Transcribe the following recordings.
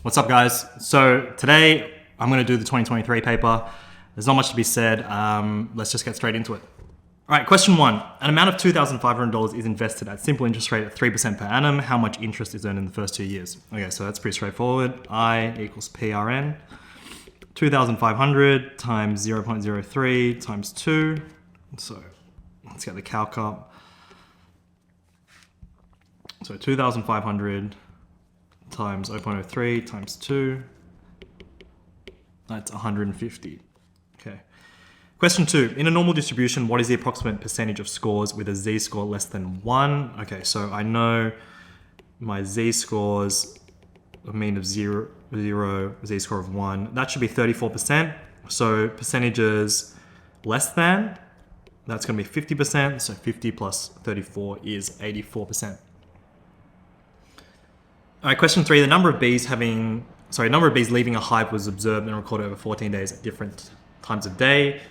What's up, guys? So today I'm going to do the 2023 paper. There's not much to be said. Let's just get straight into it. All right, question one. An amount of $2,500 is invested at simple interest rate at 3% per annum. How much interest is earned in the first 2 years? Okay, so that's pretty straightforward. I equals PRN. 2,500 times 0.03 times 2. So let's get the calc up. So 2,500 times 0.03 times 2, that's 150. Okay. Question 2. In a normal distribution, what is the approximate percentage of scores with a z-score less than 1? Okay, so I know my z-scores, a mean of 0, z-score of 1. That should be 34%. So percentages less than, that's going to be 50%. So 50 plus 34 is 84%. All right, question 3. The number of bees leaving a hive was observed and recorded over 14 days at different times of day.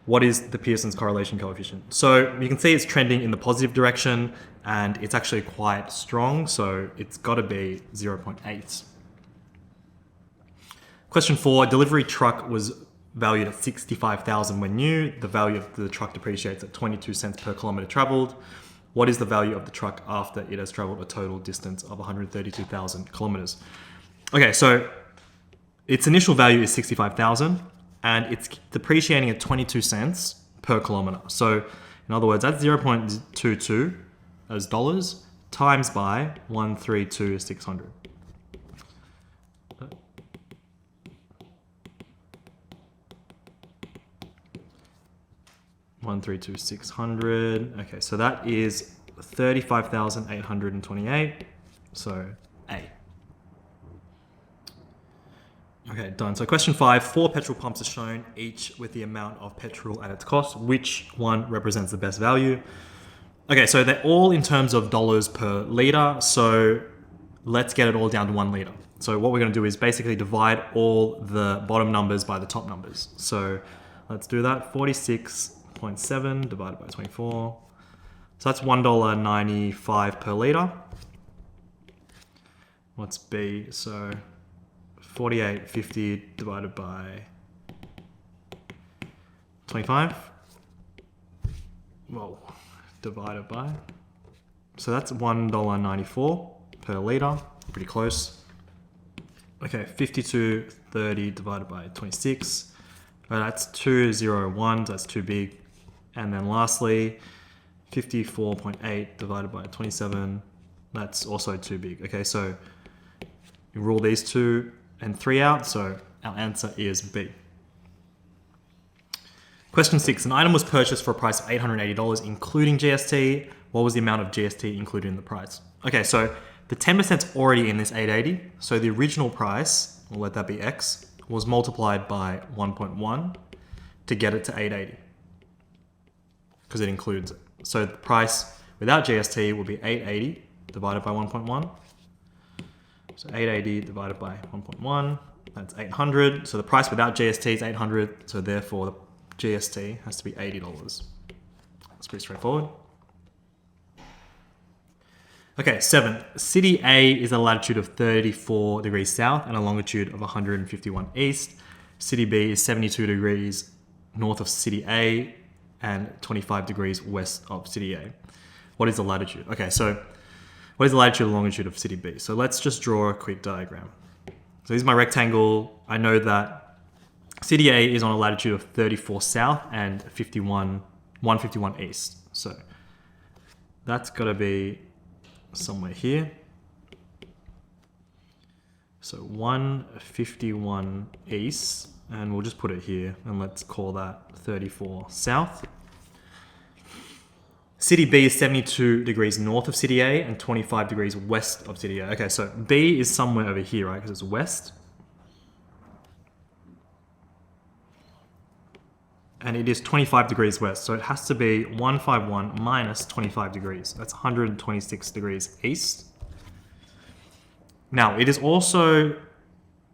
What is the Pearson's correlation coefficient? So you can see it's trending in the positive direction and it's actually quite strong. So it's got to be 0.8. Question 4. Delivery truck was valued at $65,000 when new. The value of the truck depreciates at 22 cents per kilometer traveled. What is the value of the truck after it has traveled a total distance of 132,000 kilometers? Okay, so its initial value is 65,000 and it's depreciating at 22 cents per kilometer. So in other words, that's 0.22 as dollars times by 132,600. 132,600. Okay, so that is 35,828. So A. Okay, done. So question 5. 4 petrol pumps are shown, each with the amount of petrol at its cost. Which one represents the best value? Okay, so they're all in terms of dollars per liter. So let's get it all down to 1 liter. So what we're going to do is basically divide all the bottom numbers by the top numbers. So let's do that. 46.7 divided by 24. So that's $1.95 per liter. What's B? So 48.50 divided by 25. Well, divided by. So that's $1.94 per liter. Pretty close. Okay, 52.30 divided by 26. That's 201. So that's too big. And then lastly, 54.8 divided by 27. That's also too big. Okay, so you rule these 2 and 3 out. So our answer is B. Question 6. An item was purchased for a price of $880, including GST. What was the amount of GST included in the price? Okay, so the 10% is already in this 880. So the original price, we'll let that be X, was multiplied by 1.1 to get it to 880 because it includes it. So the price without GST will be 880 divided by 1.1. So 880 divided by 1.1, that's 800. So the price without GST is 800. So therefore the GST has to be $80. That's pretty straightforward. Okay, 7. City A is a latitude of 34 degrees south and a longitude of 151 east. City B is 72 degrees north of City A and 25 degrees west of City A. What is the latitude? Okay, so what is the latitude and longitude of City B? So let's just draw a quick diagram. So here's my rectangle. I know that City A is on a latitude of 34 south and 151 east. So that's got to be somewhere here. So 151 east, and we'll just put it here and let's call that 34 south. City B is 72 degrees north of City A and 25 degrees west of City A. Okay, so B is somewhere over here, right? Because it's west. And it is 25 degrees west. So it has to be 151 minus 25 degrees. That's 126 degrees east. Now, it is also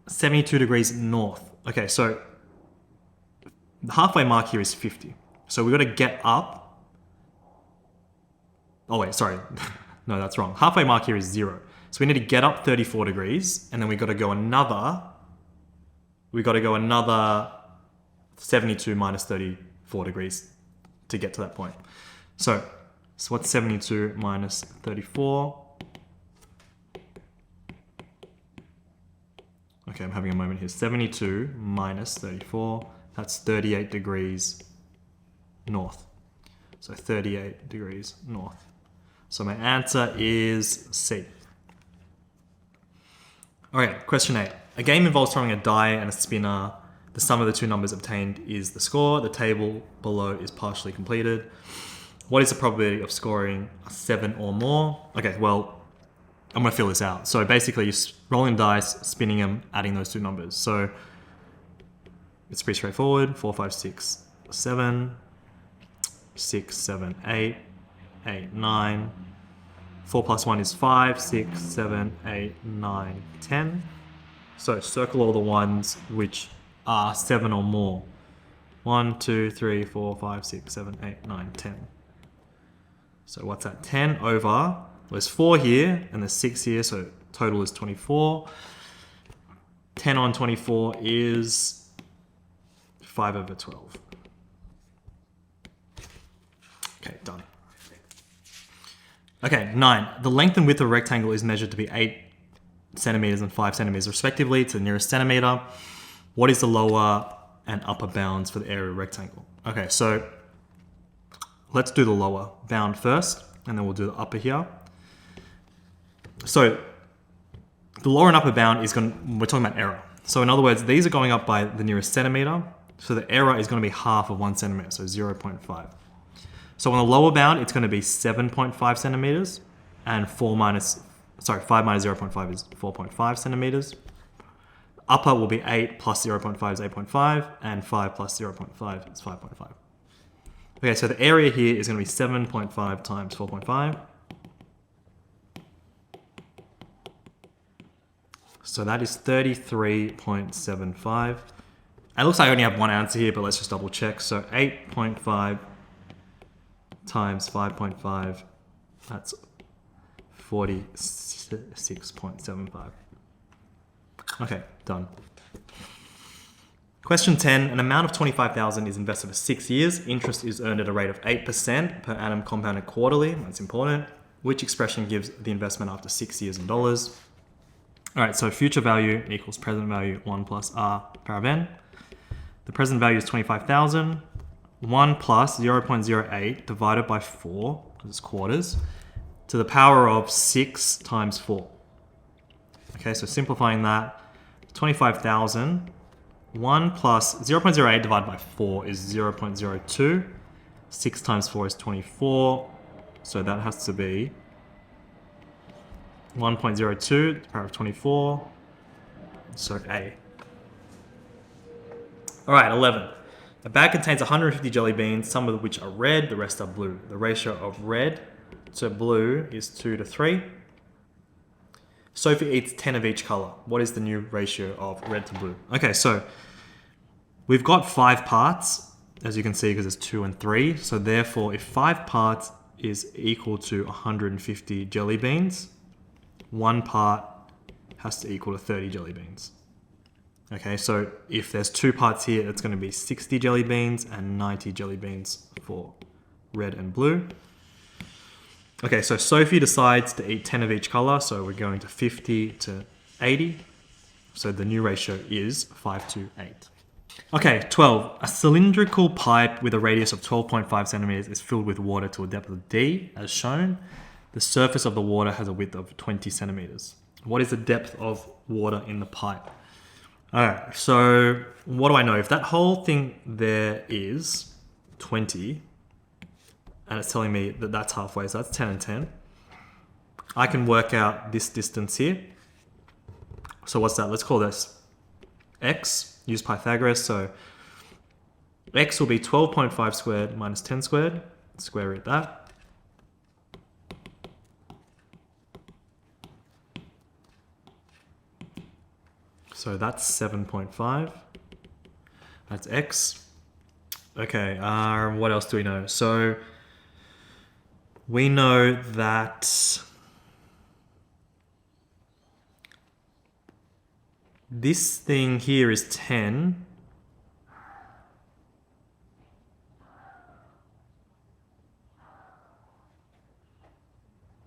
72 degrees north. Okay, so the halfway mark here is 50. So we've got to get up. Oh wait, sorry. No, that's wrong. Halfway mark here is 0. So we need to get up 34 degrees, and then we got to go another 72 minus 34 degrees to get to that point. So what's 72 minus 34? Okay, I'm having a moment here. 72 minus 34, that's 38 degrees north. So 38 degrees north. So my answer is C. Okay, question 8. A game involves throwing a die and a spinner. The sum of the two numbers obtained is the score. The table below is partially completed. What is the probability of scoring a 7 or more? Okay, well, I'm going to fill this out. So basically, you're rolling dice, spinning them, adding those two numbers. So it's pretty straightforward. 4, 5, 6, 7, 6, 7, 8, 8, 9. 4 plus 1 is 5, 6, 7, 8, 9, 10. So circle all the ones which are 7 or more. 1, 2, 3, 4, 5, 6, 7, 8, 9, 10. So what's that? 10 over, there's 4 here and there's 6 here, so total is 24. 10 on 24 is 5 over 12. Okay, done. Okay, 9. The length and width of a rectangle is measured to be 8 centimeters and 5 centimeters respectively to the nearest centimeter. What is the lower and upper bounds for the area of a rectangle? Okay, so let's do the lower bound first, and then we'll do the upper here. So the lower and upper bound is we're talking about error. So in other words, these are going up by the nearest centimeter. So the error is going to be half of 1 centimeter, so 0.5. So on the lower bound, it's going to be 7.5 centimeters, and 5 minus 0.5 is 4.5 centimeters. Upper will be 8 plus 0.5 is 8.5, and 5 plus 0.5 is 5.5. Okay, so the area here is going to be 7.5 times 4.5. So that is 33.75. It looks like I only have one answer here, but let's just double check. So 8.5 times 5.5, that's 46.75. Okay, done. Question 10, an amount of 25,000 is invested for 6 years. Interest is earned at a rate of 8% per annum compounded quarterly. That's important. Which expression gives the investment after 6 years in dollars? All right, so future value equals present value 1 plus R parav n. The present value is 25,000. 1 plus 0.08 divided by 4, because it's quarters, to the power of 6 times 4. Okay, so simplifying that, 25,000, 1 plus 0.08 divided by 4 is 0.02. 6 times 4 is 24, so that has to be 1.02 to the power of 24, so A. All right, 11. A bag contains 150 jelly beans, some of which are red, the rest are blue. The ratio of red to blue is 2 to 3. Sophie eats 10 of each color. What is the new ratio of red to blue? Okay, so we've got 5 parts, as you can see, because it's 2 and 3. So therefore, if 5 parts is equal to 150 jelly beans, 1 part has to equal to 30 jelly beans. Okay, so if there's 2 parts here, it's going to be 60 jelly beans and 90 jelly beans for red and blue. Okay, so Sophie decides to eat 10 of each color, so we're going to 50 to 80. So the new ratio is 5 to 8. Okay, 12. A cylindrical pipe with a radius of 12.5 centimeters is filled with water to a depth of D, as shown. The surface of the water has a width of 20 centimeters. What is the depth of water in the pipe? Alright, so what do I know? If that whole thing there is 20, and it's telling me that that's halfway, so that's 10 and 10, I can work out this distance here. So what's that? Let's call this x, use Pythagoras. So x will be 12.5 squared minus 10 squared, square root that. So that's 7.5. That's x. Okay, what else do we know? So we know that This thing here is 10.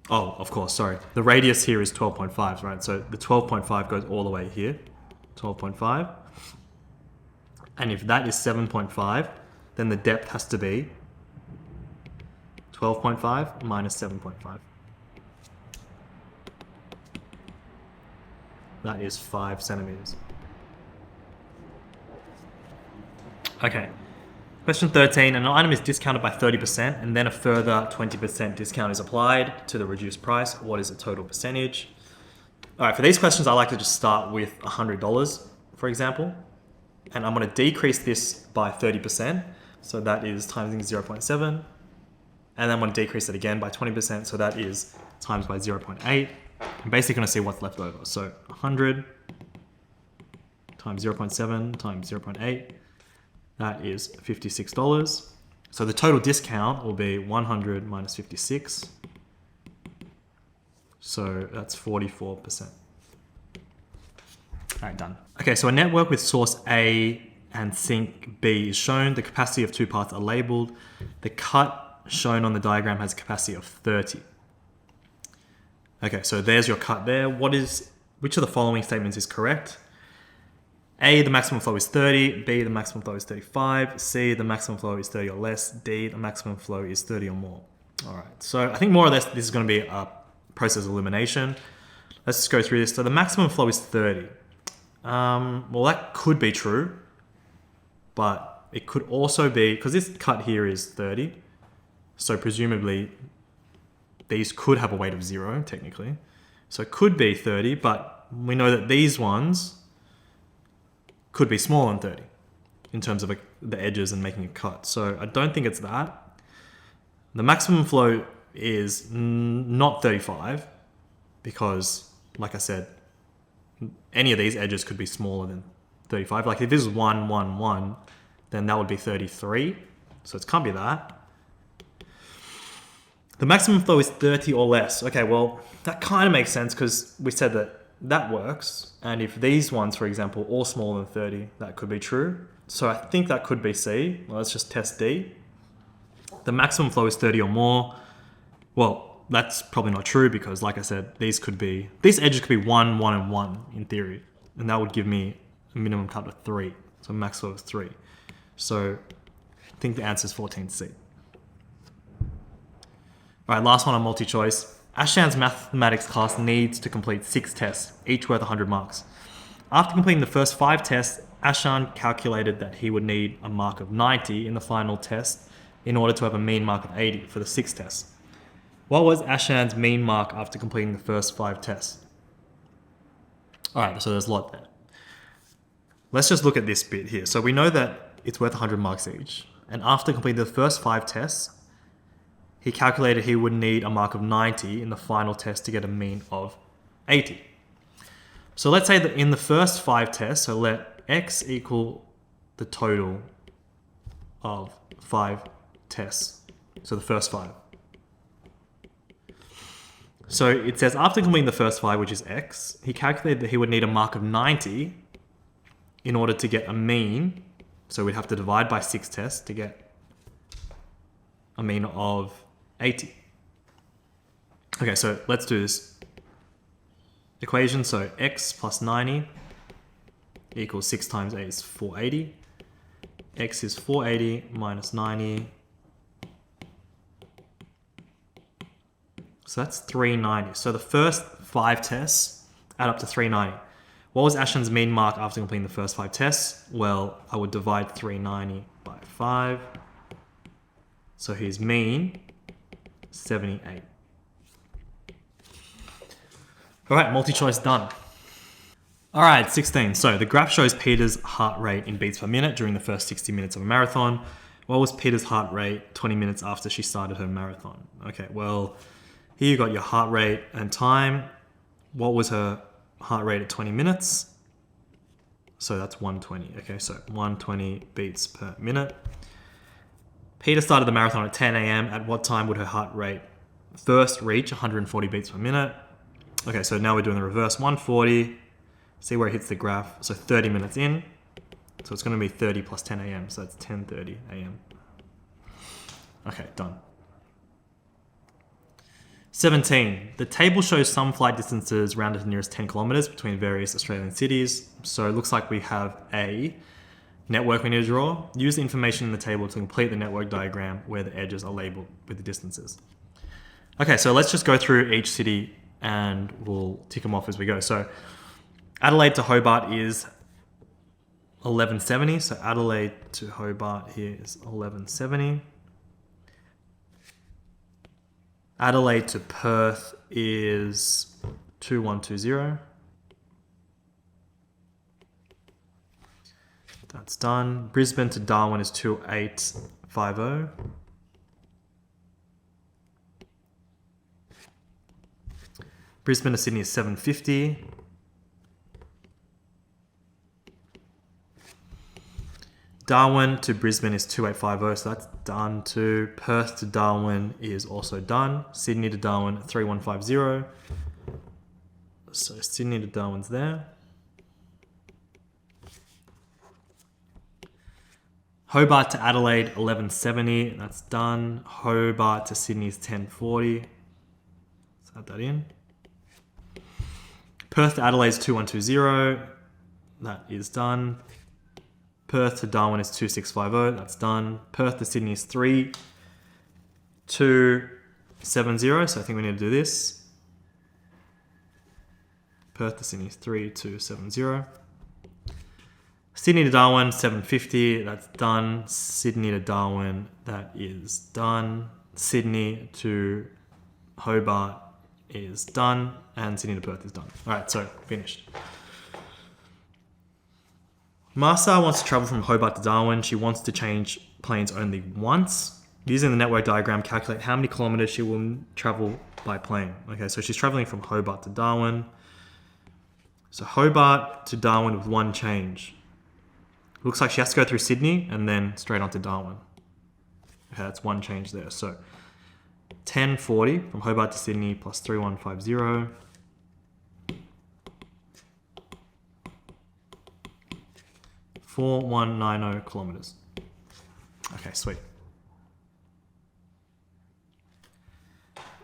Oh, of course, sorry. The radius here is 12.5, right? So the 12.5 goes all the way here, 12.5. And if that is 7.5, then the depth has to be 12.5 minus 7.5. That is 5 centimeters. Okay. Question 13, an item is discounted by 30% and then a further 20% discount is applied to the reduced price. What is the total percentage? All right, for these questions, I like to just start with $100, for example. And I'm going to decrease this by 30%. So that is times 0.7. And then I'm going to decrease it again by 20%. So that is times by 0.8. I'm basically going to see what's left over. So 100 times 0.7 times 0.8. That is $56. So the total discount will be 100 minus 56. So that's 44%. All right, done. Okay, so a network with source A and sink B is shown. The capacity of two parts are labeled. The cut shown on the diagram has a capacity of 30. Okay, so there's your cut there. Which of the following statements is correct? A, the maximum flow is 30. B, the maximum flow is 35. C, the maximum flow is 30 or less. D, the maximum flow is 30 or more. All right, so I think more or less this is going to be a process of elimination. Let's just go through this. So the maximum flow is 30. Well, that could be true, but it could also be, because this cut here is 30, so presumably these could have a weight of 0, technically. So it could be 30, but we know that these ones could be smaller than 30 in terms of the edges and making a cut. So I don't think it's that. The maximum flow is not 35 because, like I said, any of these edges could be smaller than 35. Like if this is 1, 1, 1, then that would be 33. So it can't be that. The maximum flow is 30 or less. Okay, well, that kind of makes sense because we said that works. And if these ones, for example, all smaller than 30, that could be true. So I think that could be C. Well, let's just test D. The maximum flow is 30 or more. Well, that's probably not true because, like I said, these edges could be 1, 1, and 1 in theory. And that would give me a minimum cut of 3. So max flow is 3. So I think the answer is 14C. All right, last one on multi-choice. Ashan's mathematics class needs to complete 6 tests, each worth 100 marks. After completing the first 5 tests, Ashan calculated that he would need a mark of 90 in the final test in order to have a mean mark of 80 for the 6th test. What was Ashan's mean mark after completing the first 5 tests? All right, so there's a lot there. Let's just look at this bit here. So we know that it's worth 100 marks each. And after completing the first 5 tests, he calculated he would need a mark of 90 in the final test to get a mean of 80. So let's say that in the first 5 tests, so let x equal the total of 5 tests. So the first 5. So it says after completing the first 5, which is x, he calculated that he would need a mark of 90 in order to get a mean. So we'd have to divide by 6 tests to get a mean of 80. Okay, so let's do this equation. So x plus 90 equals 6 times 8 is 480. X is 480 minus 90. So that's 390. So the first 5 tests add up to 390. What was Ashan's mean mark after completing the first 5 tests? Well, I would divide 390 by 5. So his mean, 78. All right, multi-choice done. All right, 16. So the graph shows Peter's heart rate in beats per minute during the first 60 minutes of a marathon. What was Peter's heart rate 20 minutes after she started her marathon? Okay, well, here you got your heart rate and time. What was her heart rate at 20 minutes? So that's 120. Okay, so 120 beats per minute. Peter started the marathon at 10 a.m. At what time would her heart rate first reach 140 beats per minute? Okay, so now we're doing the reverse. 140, see where it hits the graph. So 30 minutes in. So it's going to be 30 plus 10 a.m. So that's 10:30 a.m. Okay, done. 17. The table shows some flight distances rounded to the nearest 10 kilometers between various Australian cities. So it looks like we have a network we need to draw. Use the information in the table to complete the network diagram where the edges are labeled with the distances. Okay, so let's just go through each city and we'll tick them off as we go. So Adelaide to Hobart is 1170. So Adelaide to Hobart here is 1170. Adelaide to Perth is 2120. That's done. Brisbane to Darwin is 2850. Brisbane to Sydney is 750. Darwin to Brisbane is 2850, so that's done too. Perth to Darwin is also done. Sydney to Darwin, 3150. So Sydney to Darwin's there. Hobart to Adelaide, 1170, that's done. Hobart to Sydney is 1040. Let's add that in. Perth to Adelaide is 2120. That is done. Perth to Darwin is 2650. That's done. Perth to Sydney is 3270. So I think we need to do this. Perth to Sydney is 3270. Sydney to Darwin, 750. That's done. Sydney to Darwin, that is done. Sydney to Hobart is done. And Sydney to Perth is done. All right, so finished. Martha wants to travel from Hobart to Darwin. She wants to change planes only once. Using the network diagram, calculate how many kilometers she will travel by plane. Okay, so she's traveling from Hobart to Darwin. So Hobart to Darwin with one change. Looks like she has to go through Sydney and then straight on to Darwin. Okay, that's one change there. So 1040 from Hobart to Sydney plus 3150. 4190 kilometers. Okay, sweet.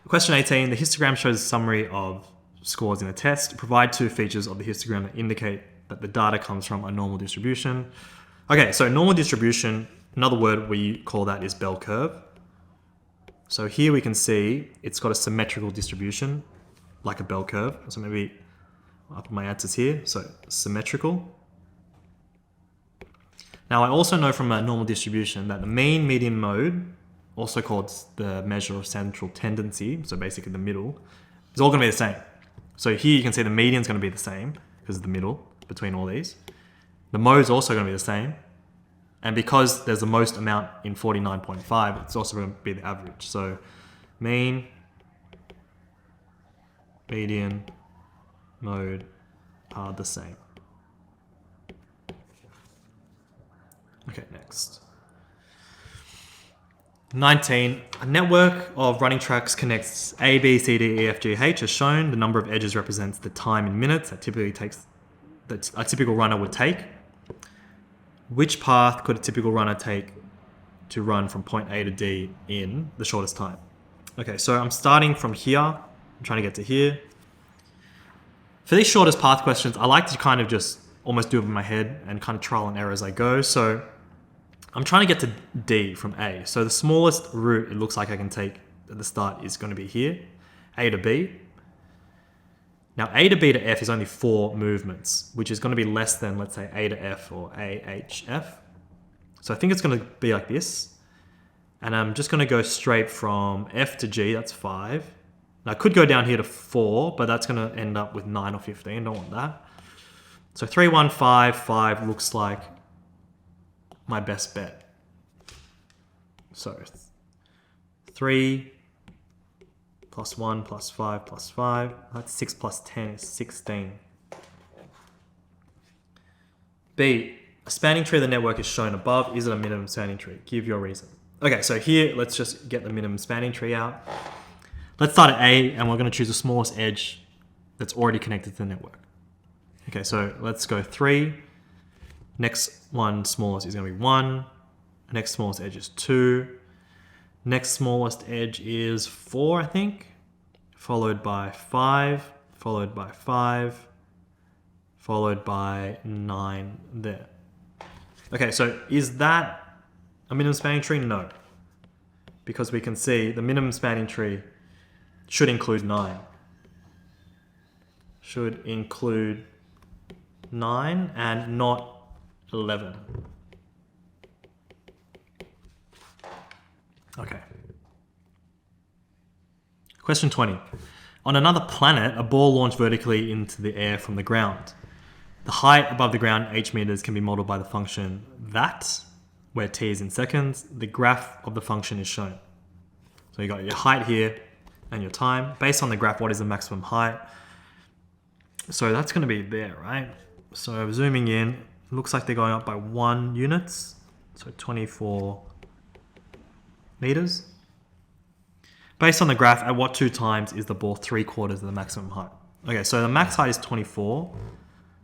Question 18. The histogram shows a summary of scores in a test. Provide two features of the histogram that indicate that the data comes from a normal distribution. Okay, so normal distribution, another word we call that is bell curve. So here we can see it's got a symmetrical distribution, like a bell curve. So maybe I'll put my answers here. So symmetrical. Now I also know from a normal distribution that the mean, median, mode, also called the measure of central tendency, so basically the middle, is all going to be the same. So here you can see the median is going to be the same because of the middle between all these. The mode is also going to be the same. And because there's the most amount in 49.5, it's also going to be the average. So mean, median, mode are the same. Okay, next. 19. A network of running tracks connects A, B, C, D, E, F, G, H as shown. The number of edges represents the time in minutes that a typical runner would take. Which path could a typical runner take to run from point A to D in the shortest time? Okay, so I'm starting from here. I'm trying to get to here. For these shortest path questions, I like to kind of just almost do it in my head and kind of trial and error as I go. So I'm trying to get to D from A. So the smallest route it looks like I can take at the start is going to be here, A to B. Now A to B to F is only 4 movements, which is going to be less than, let's say, A to F or A, H, F. So I think it's going to be like this. And I'm just going to go straight from F to G, that's 5. Now I could go down here to 4, but that's going to end up with 9 or 15, don't want that. So 3, 1, 5, 5 looks like my best bet. So 3 plus 1 plus 5 plus 5. That's 6 plus 10 is 16. B. A spanning tree of the network is shown above. Is it a minimum spanning tree? Give your reason. Okay, so here, let's just get the minimum spanning tree out. Let's start at A, and we're going to choose the smallest edge that's already connected to the network. Okay, so let's go 3. Next one smallest is going to be 1. Next smallest edge is 2. Next smallest edge is 4, I think. Followed by 5. Followed by 5. Followed by 9 there. Okay, so is that a minimum spanning tree? No. Because we can see the minimum spanning tree should include 9. Should include 9 and not 11. Okay. Question 20. On another planet, a ball launched vertically into the air from the ground. The height above the ground, h meters, can be modeled by the function that, where t is in seconds. The graph of the function is shown. So you got your height here and your time. Based on the graph, what is the maximum height? So that's going to be there, right? So zooming in, it looks like they're going up by 1 units. So 24 meters. Based on the graph, at what 2 times is the ball 3/4 of the maximum height? Okay, so the max height is 24.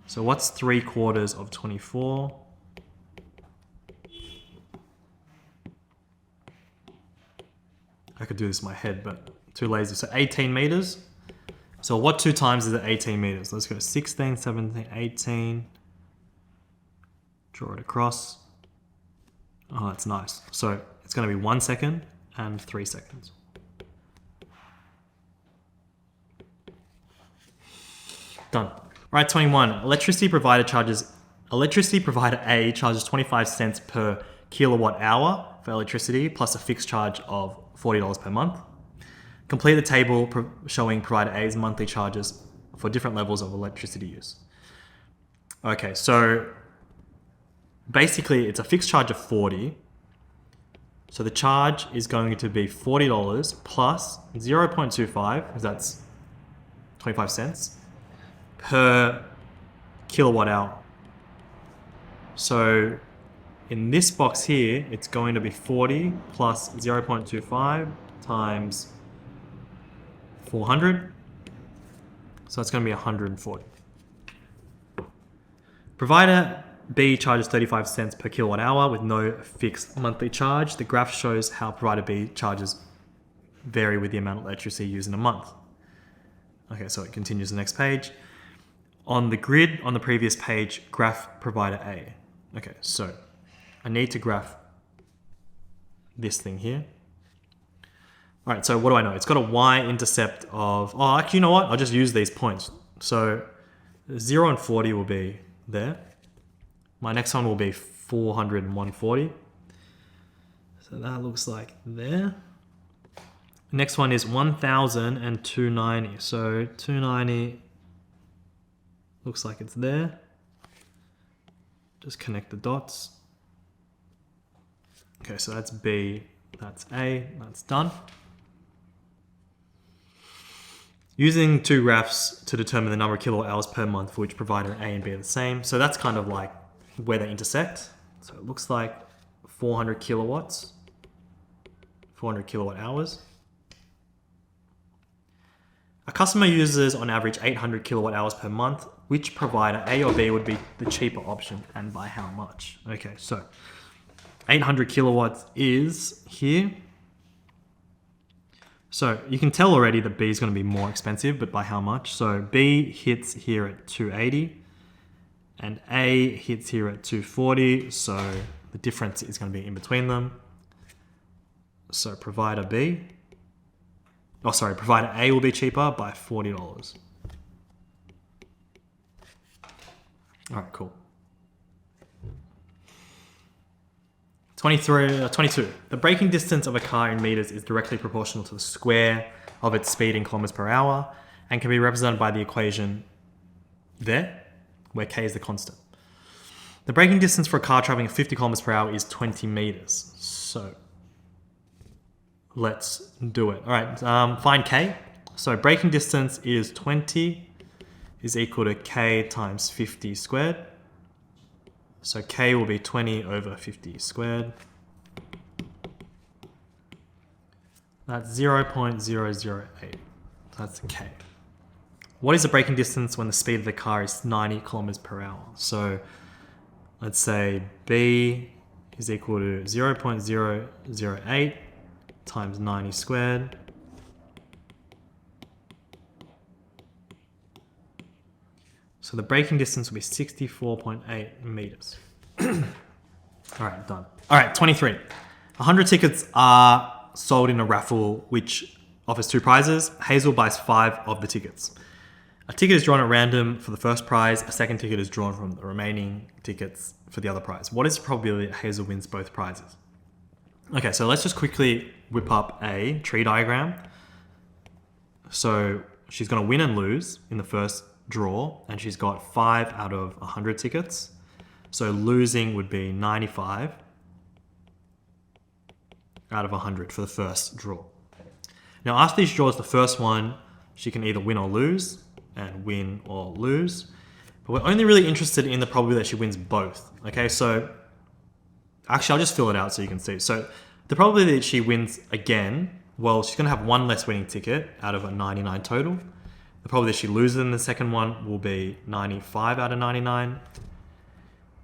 So what's 3/4 of 24? I could do this in my head, but too lazy. So 18 meters. So what 2 times is it 18 meters? Let's go 16, 17, 18. Draw it across. Oh, that's nice. So it's going to be 1 second and 3 seconds. Done. All right, 21. Electricity provider A charges 25 cents per kilowatt hour for electricity plus a fixed charge of $40 per month. Complete the table showing provider A's monthly charges for different levels of electricity use. Okay, so basically it's a fixed charge of 40. So the charge is going to be $40 plus 0.25, because that's 25 cents, per kilowatt hour. So in this box here, it's going to be 40 plus 0.25 times 400. So it's going to be 140. Provider B charges 35 cents per kilowatt hour with no fixed monthly charge. The graph shows how provider B charges vary with the amount of electricity used in a month. Okay, so it continues the next page. On the grid on the previous page, graph provider A. Okay, so I need to graph this thing here. All right, so what do I know? It's got a y-intercept of, oh, actually, you know what? I'll just use these points. So 0 and 40 will be there. My next one will be 400 and 140. So that looks like there. Next one is 1000 and 290. So 290 looks like it's there. Just connect the dots. Okay, so that's B, that's A, that's done. Using 2 graphs to determine the number of kilowatt hours per month for which provider A and B are the same. So that's kind of like where they intersect. So it looks like 400 kilowatts, 400 kilowatt hours. A customer uses on average 800 kilowatt hours per month. Which provider, A or B, would be the cheaper option and by how much? Okay, so 800 kilowatts is here. So you can tell already that B is going to be more expensive, but by how much? So B hits here at 280 and A hits here at 240. So the difference is going to be in between them. So provider A will be cheaper by $40. All right, cool. 22. The braking distance of a car in meters is directly proportional to the square of its speed in kilometers per hour and can be represented by the equation there, where k is the constant. The braking distance for a car traveling at 50 kilometers per hour is 20 meters. So let's do it. All right, find k. So braking distance is 20 is equal to k times 50 squared. So k will be 20 over 50 squared. That's 0.008. That's k. What is the braking distance when the speed of the car is 90 kilometers per hour? So let's say B is equal to 0.008 times 90 squared. So the braking distance will be 64.8 meters. All right, done. All right, 23. 100 tickets are sold in a raffle which offers 2 prizes. Hazel buys 5 of the tickets. A ticket is drawn at random for the first prize. A second ticket is drawn from the remaining tickets for the other prize. What is the probability that Hazel wins both prizes? Okay, so let's just quickly whip up a tree diagram. So she's going to win and lose in the first draw, and she's got 5 out of 100 tickets. So losing would be 95 out of 100 for the first draw. Now after these draws, the first one, she can either win or lose, and win or lose. But we're only really interested in the probability that she wins both. Okay, so actually I'll just fill it out so you can see. So the probability that she wins again, well, she's gonna have 1 less winning ticket out of a 99 total. The probability that she loses in the second one will be 95 out of 99.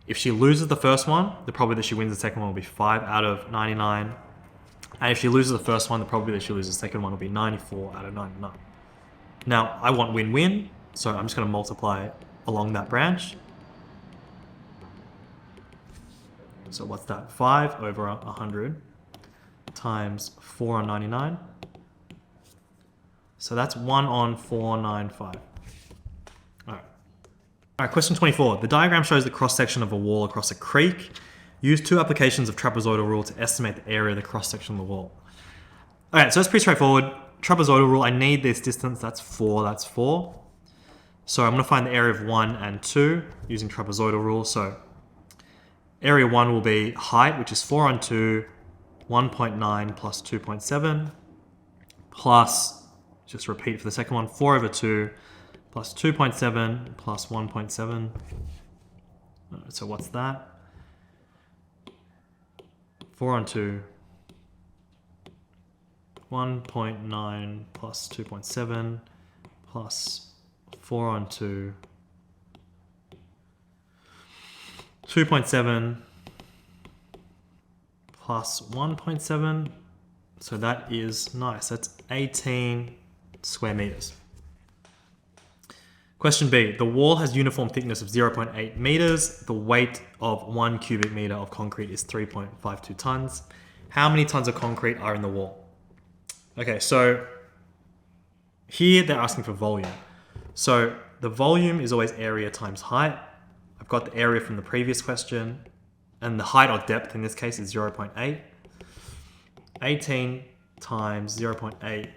If she loses the first one, the probability that she wins the second one will be 5 out of 99. And if she loses the first one, the probability that she loses the second one will be 94 out of 99. Now, I want win-win, so I'm just going to multiply along that branch. So what's that? 5 over 100 times 4 on 99. So that's 1 on 495. All right, question 24. The diagram shows the cross-section of a wall across a creek. Use 2 applications of trapezoidal rule to estimate the area of the cross-section of the wall. All right, so it's pretty straightforward. Trapezoidal rule, I need this distance, that's 4, that's 4. So I'm going to find the area of 1 and 2 using trapezoidal rule. So area 1 will be height, which is 4 on 2, 1.9 plus 2.7, plus, just repeat for the second one, 4 over 2 plus 2.7 plus 1.7. So what's that? 4 on 2, 1.9 plus 2.7 plus 4 on 2, 2.7 plus 1.7. So that is nice. That's 18 square meters. Question B. The wall has uniform thickness of 0.8 meters. The weight of 1 cubic meter of concrete is 3.52 tons. How many tons of concrete are in the wall? Okay, so here they're asking for volume. So the volume is always area times height. I've got the area from the previous question, and the height or depth in this case is 0.8. 18 times 0.8,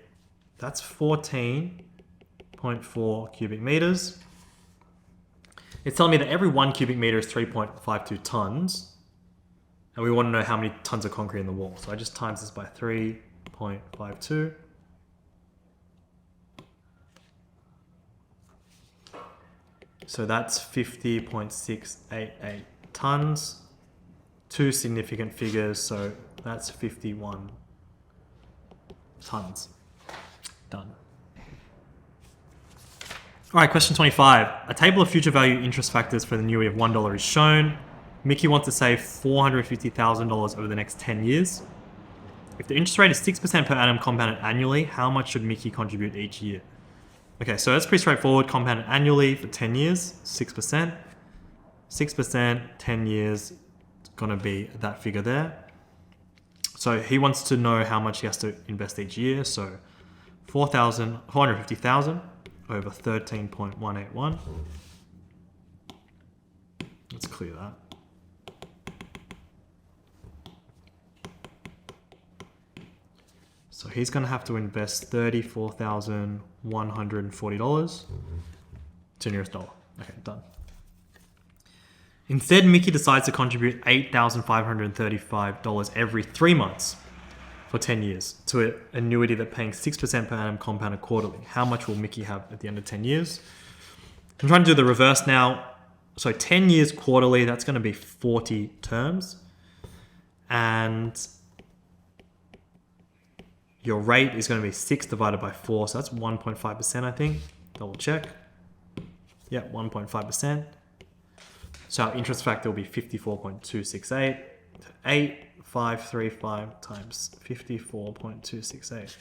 that's 14.4 cubic meters. It's telling me that every 1 cubic meter is 3.52 tons, and we want to know how many tons of concrete in the wall. So I just times this by 3.52. So that's 50.688 tons. 2 significant figures, so that's 51 tons. Done. All right, question 25. A table of future value interest factors for the annuity of $1 is shown. Mickey wants to save $450,000 over the next 10 years. If the interest rate is 6% per annum compounded annually, how much should Mickey contribute each year? Okay, so that's pretty straightforward. Compounded annually for 10 years, 6%. 6%, 10 years, it's going to be that figure there. So he wants to know how much he has to invest each year. So 450,000 over 13.181. Let's clear that. So he's going to have to invest $34,140 to nearest dollar. Okay, done. Instead, Mickey decides to contribute $8,535 every 3 months for 10 years to an annuity that's paying 6% per annum compounded quarterly. How much will Mickey have at the end of 10 years? I'm trying to do the reverse now. So 10 years quarterly, that's going to be 40 terms. And your rate is going to be 6 divided by 4, so that's 1.5%, I think. Double check. Yep, 1.5%. So our interest factor will be 54.268. 8535 times 54.268.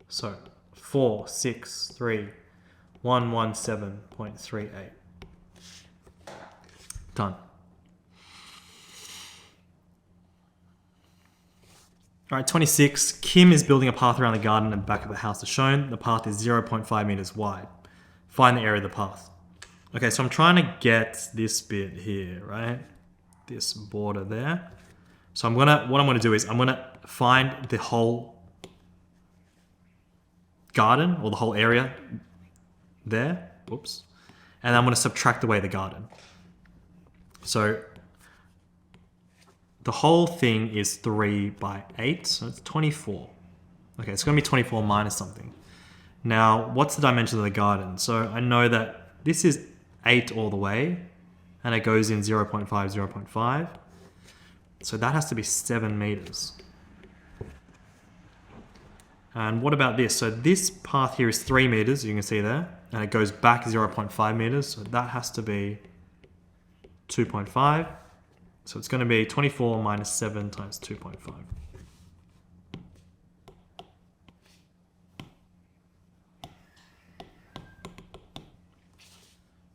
So 463,117.38. Done. All right, 26. Kim is building a path around the garden and back of the house as shown. The path is 0.5 meters wide. Find the area of the path. Okay, so I'm trying to get this bit here, right? This border there. So what I'm gonna do is I'm gonna find the whole garden or the whole area there. Whoops. And I'm gonna subtract away the garden. So the whole thing is 3 by 8, so it's 24. Okay, it's going to be 24 minus something. Now, what's the dimension of the garden? So I know that this is 8 all the way, and it goes in 0.5, 0.5. So that has to be 7 meters. And what about this? So this path here is 3 meters, you can see there, and it goes back 0.5 meters, so that has to be 2.5. So it's going to be 24 minus 7 times 2.5.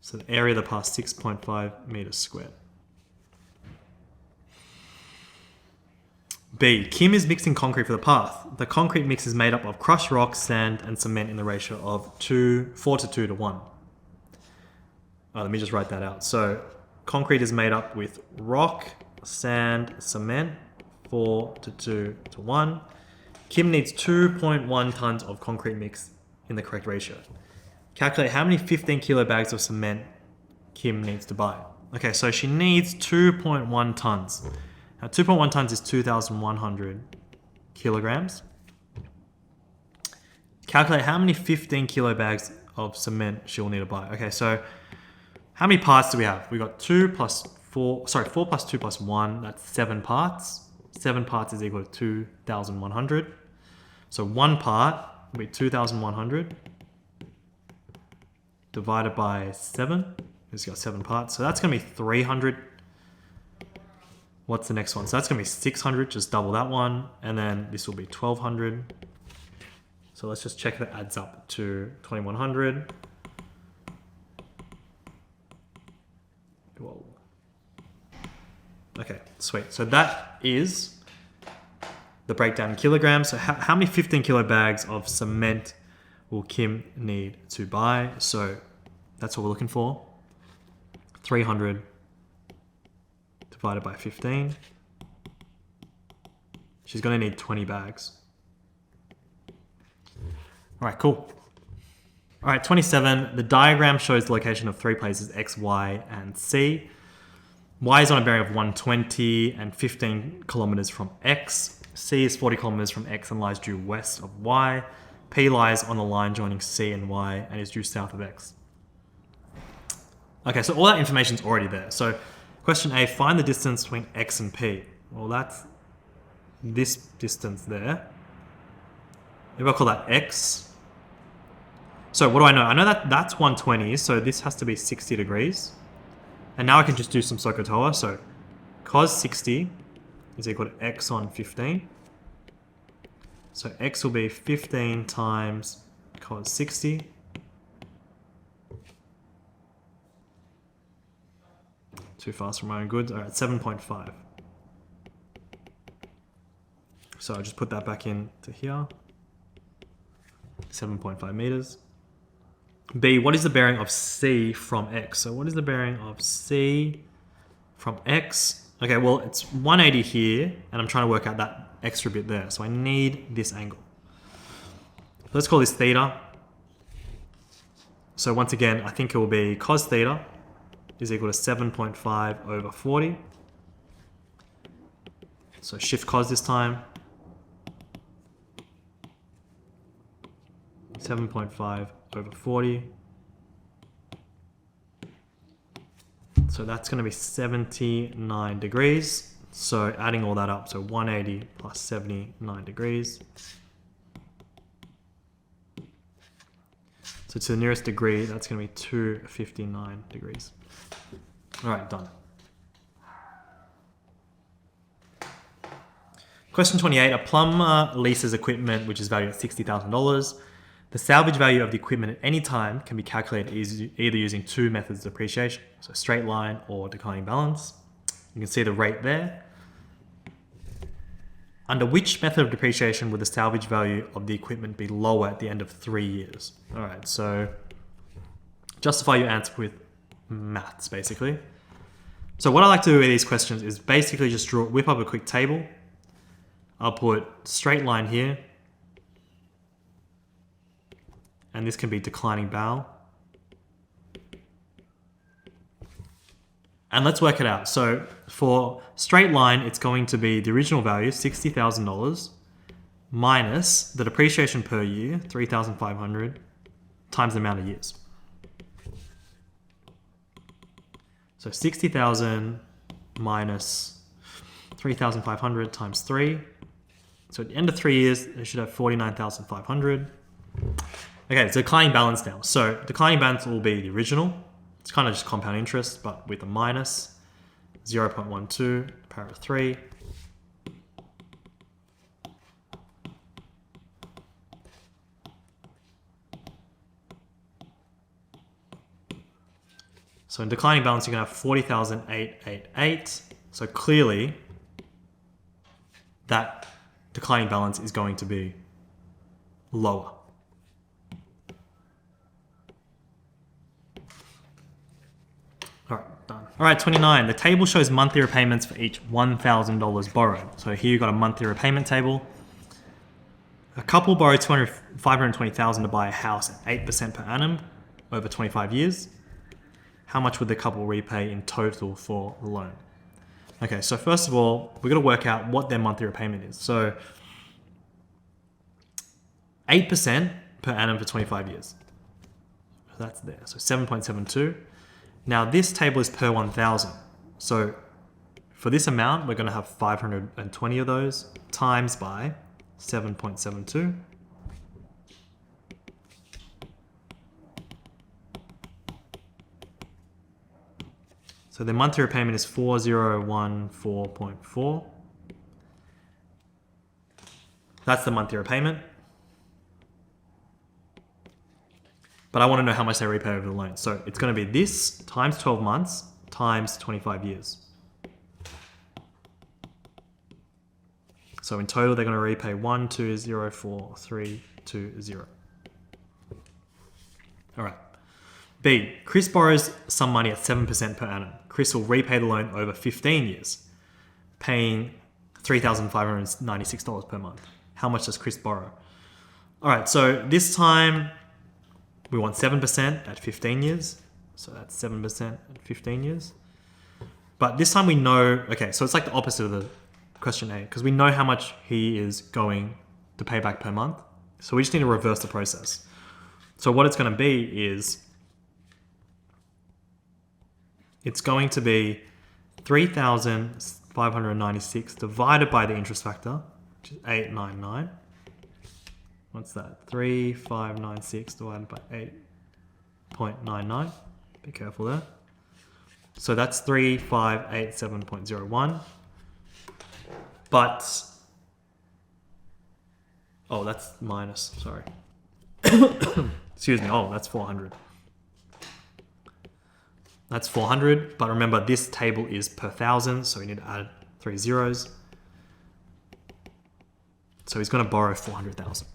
So the area of the path, 6.5 meters squared. B. Kim is mixing concrete for the path. The concrete mix is made up of crushed rock, sand, and cement in the ratio of 4 to 2 to 1. Let me just write that out. So concrete is made up with rock, sand, cement, 4 to 2 to 1. Kim needs 2.1 tons of concrete mix in the correct ratio. Calculate how many 15 kilo bags of cement Kim needs to buy. Okay, so she needs 2.1 tons. Now 2.1 tons is 2,100 kilograms. Calculate how many 15 kilo bags of cement she'll need to buy. Okay, so how many parts do we have? We got 4 plus 2 plus 1, that's 7 parts. 7 parts is equal to 2,100. So one part will be 2,100 divided by 7. It's got 7 parts. So that's going to be 300. What's the next one? So that's going to be 600, just double that one. And then this will be 1,200. So let's just check if it adds up to 2,100. Whoa. Okay, sweet. So that is the breakdown in kilograms. So how many 15 kilo bags of cement will Kim need to buy? So that's what we're looking for. 300 divided by 15. She's going to need 20 bags. All right, cool. All right, 27. The diagram shows the location of 3 places, X, Y, and C. Y is on a bearing of 120 and 15 kilometers from X. C is 40 kilometers from X and lies due west of Y. P lies on the line joining C and Y and is due south of X. Okay, so all that information is already there. So question A, find the distance between X and P. Well, that's this distance there. Maybe I'll call that X. So what do I know? I know that that's 120, so this has to be 60 degrees. And now I can just do some SOHCAHTOA. So cos 60 is equal to X on 15. So X will be 15 times cos 60. Too fast for my own good. All right, 7.5. So I'll just put that back into here. 7.5 meters. B, what is the bearing of C from X? So what is the bearing of C from X? Okay, well, it's 180 here, and I'm trying to work out that extra bit there. So I need this angle. Let's call this theta. So once again, I think it will be cos theta is equal to 7.5 over 40. So shift cos this time. 7.5 over 40. So that's going to be 79 degrees. So adding all that up, so 180 plus 79 degrees. So to the nearest degree, that's going to be 259 degrees. All right, done. Question 28, a plumber leases equipment which is valued at $60,000. The salvage value of the equipment at any time can be calculated either using two methods of depreciation, so straight line or declining balance. You can see the rate there. Under which method of depreciation would the salvage value of the equipment be lower at the end of 3 years? All right, so justify your answer with maths, basically. So what I like to do with these questions is basically just whip up a quick table. I'll put straight line here, and this can be declining bow. And let's work it out. So for straight line, it's going to be the original value, $60,000, minus the depreciation per year, 3,500, times the amount of years. So 60,000 minus 3,500 times 3. So at the end of 3 years, it should have 49,500. Okay, it's declining balance now. So declining balance will be the original. It's kind of just compound interest, but with a minus 0.12, power of 3. So in declining balance, you're going to have 40,888. So clearly, that declining balance is going to be lower. All right, done. All right, 29. The table shows monthly repayments for each $1,000 borrowed. So here you've got a monthly repayment table. A couple borrowed $520,000 to buy a house at 8% per annum over 25 years. How much would the couple repay in total for the loan? Okay, so first of all, we've got to work out what their monthly repayment is. So 8% per annum for 25 years. That's there. So 7.72. Now this table is per 1,000. So for this amount, we're going to have 520 of those times by 7.72. So the monthly repayment is 4014.4. That's the monthly repayment. But I want to know how much they repay over the loan. So it's going to be this times 12 months times 25 years. So in total, they're going to repay 1,204,320. All right. B, Chris borrows some money at 7% per annum. Chris will repay the loan over 15 years, paying $3,596 per month. How much does Chris borrow? All right, so this time we want 7% at 15 years. So that's 7% at 15 years. But this time we know, okay, so it's like the opposite of the question A, because we know how much he is going to pay back per month. So we just need to reverse the process. So what it's going to be is, it's going to be 3,596 divided by the interest factor, which is 899. What's that? 3,596 divided by 8.99. Be careful there. So that's 3,587.01. But, oh, that's minus, sorry. Excuse me, oh, that's 400. That's 400, but remember this table is per 1,000, so we need to add 3 zeros. So he's going to borrow 400,000.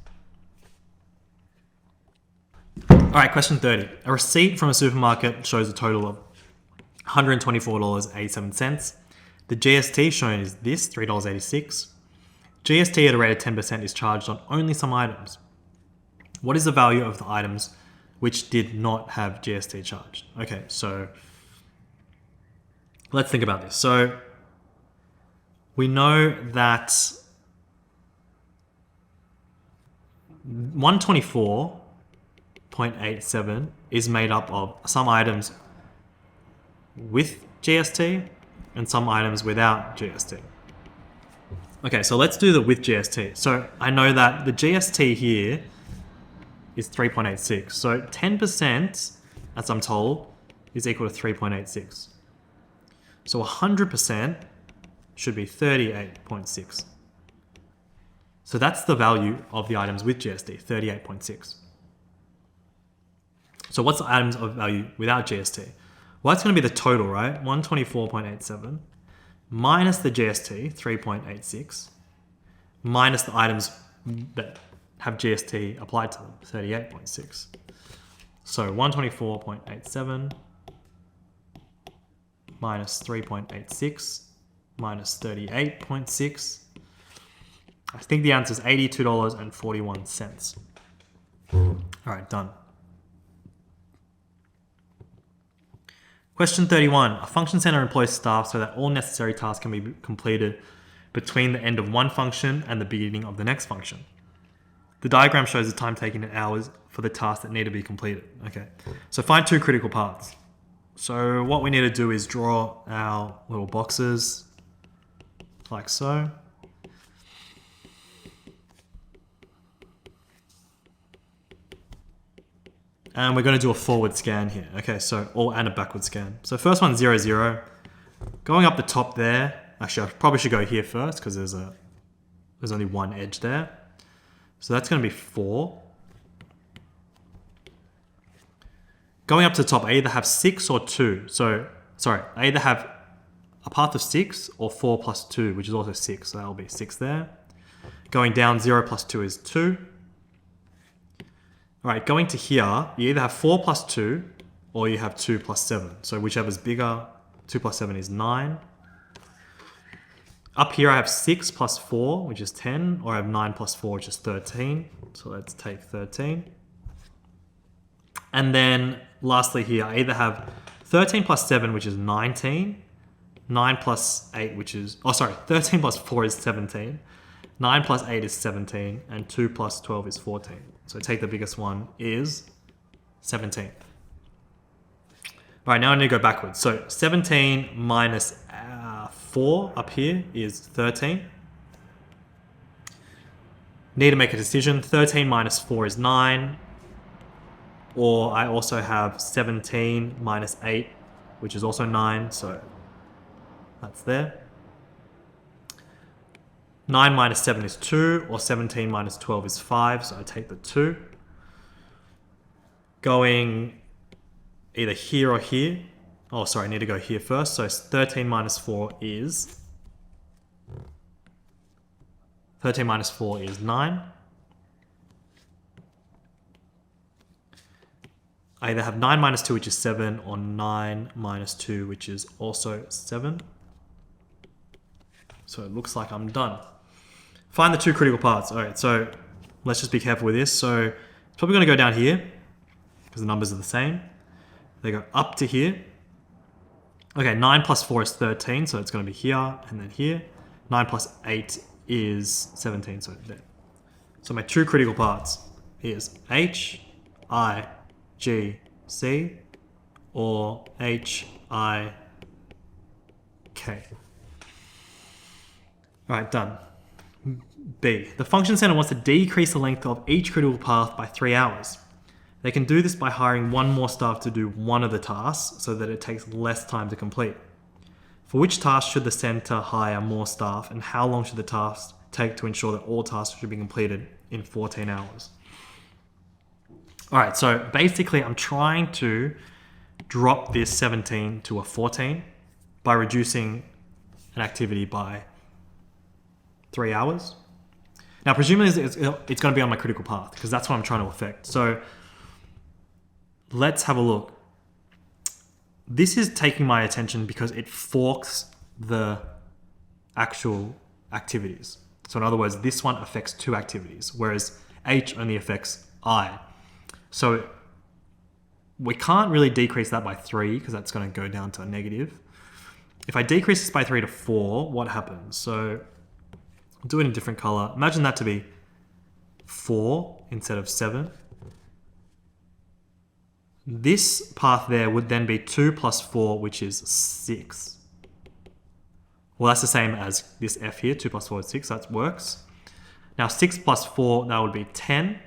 All right, question 30. A receipt from a supermarket shows a total of $124.87. The GST shown is this, $3.86. GST at a rate of 10% is charged on only some items. What is the value of the items which did not have GST charged? Okay, so let's think about this. So we know that 124.87 is made up of some items with GST and some items without GST. Okay, so let's do the with GST. So I know that the GST here is 3.86. So 10%, as I'm told, is equal to 3.86. So 100% should be 38.6. So that's the value of the items with GST, 38.6. So what's the items of value without GST? Well, that's going to be the total, right? 124.87 minus the GST, 3.86, minus the items that have GST applied to them, 38.6. So 124.87 minus 3.86 minus 38.6. I think the answer is $82.41. All right, done. Question 31. A function center employs staff so that all necessary tasks can be completed between the end of one function and the beginning of the next function. The diagram shows the time taken in hours for the tasks that need to be completed. Okay, so find two critical paths. So what we need to do is draw our little boxes like so. And we're going to do a forward scan here. Okay, so and a backward scan. So first one, 0, 0. Going up the top there. Actually, I probably should go here first because there's only one edge there. So that's going to be 4. Going up to the top, I either have 6 or 2. So, sorry, I either have a path of 6 or 4 plus 2, which is also 6. So that'll be 6 there. Going down, 0 plus 2 is 2. All right, going to here, you either have 4 plus 2 or you have 2 plus 7. So whichever's bigger, 2 plus 7 is 9. Up here I have 6 plus 4, which is 10, or I have 9 plus 4, which is 13. So let's take 13. And then lastly here, I either have 13 plus 7, which is 19, 9 plus 8, which is, 13 plus 4 is 17, 9 plus 8 is 17, and 2 plus 12 is 14. So take the biggest one is 17. All right, now I need to go backwards. So 17 minus 4 up here is 13. Need to make a decision. 13 minus 4 is 9. Or I also have 17 minus 8, which is also 9. So that's there. 9 minus 7 is 2, or 17 minus 12 is 5, so I take the 2. Going either here or here. Oh, sorry, I need to go here first. So 13 minus 4 is... 13 minus 4 is 9. I either have 9 minus 2, which is 7, or 9 minus 2, which is also 7. So it looks like I'm done. Find the two critical paths. All right, so let's just be careful with this. So it's probably going to go down here because the numbers are the same. They go up to here. Okay, 9 plus 4 is 13, so it's going to be here and then here. 9 plus 8 is 17, so there. So my two critical paths is H, I, G, C, or H, I, K. All right, done. B. The function center wants to decrease the length of each critical path by 3 hours. They can do this by hiring one more staff to do one of the tasks so that it takes less time to complete. For which task should the center hire more staff, and how long should the task take to ensure that all tasks should be completed in 14 hours? All right, so basically I'm trying to drop this 17 to a 14 by reducing an activity by 3 hours. Now, presumably it's going to be on my critical path because that's what I'm trying to affect. So let's have a look. This is taking my attention because it forks the actual activities. So in other words, this one affects 2 activities, whereas H only affects I. So we can't really decrease that by 3 because that's going to go down to a negative. If I decrease this by 3 to 4, what happens? So I'll do it in a different color. Imagine that to be 4 instead of 7. This path there would then be 2 plus 4, which is 6. Well, that's the same as this f here, 2 plus 4 is 6, that works. Now 6 plus 4, that would be 10.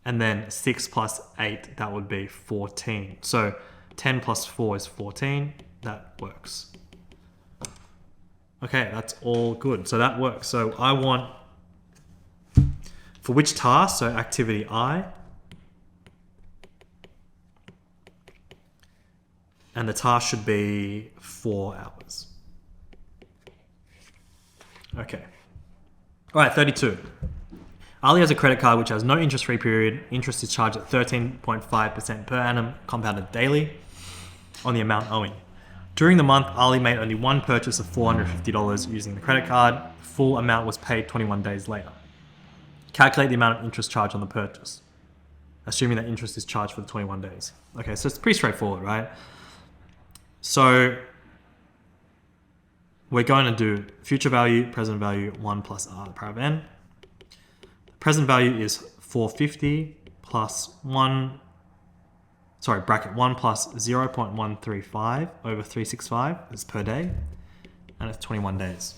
And then 6 plus 8, that would be 14. So 10 plus 4 is 14, that works. Okay, that's all good. So that works. So I want, for which task? So activity I. And the task should be 4 hours. Okay. All right, 32. Ali has a credit card which has no interest-free period. Interest is charged at 13.5% per annum, compounded daily, on the amount owing. During the month, Ali made only one purchase of $450 using the credit card. The full amount was paid 21 days later. Calculate the amount of interest charged on the purchase, assuming that interest is charged for the 21 days. Okay, so it's pretty straightforward, right? So we're going to do future value, present value, 1 plus r to the power of n. The present value is 450 plus 1, bracket 1 plus 0.135 over 365 is per day, and it's 21 days.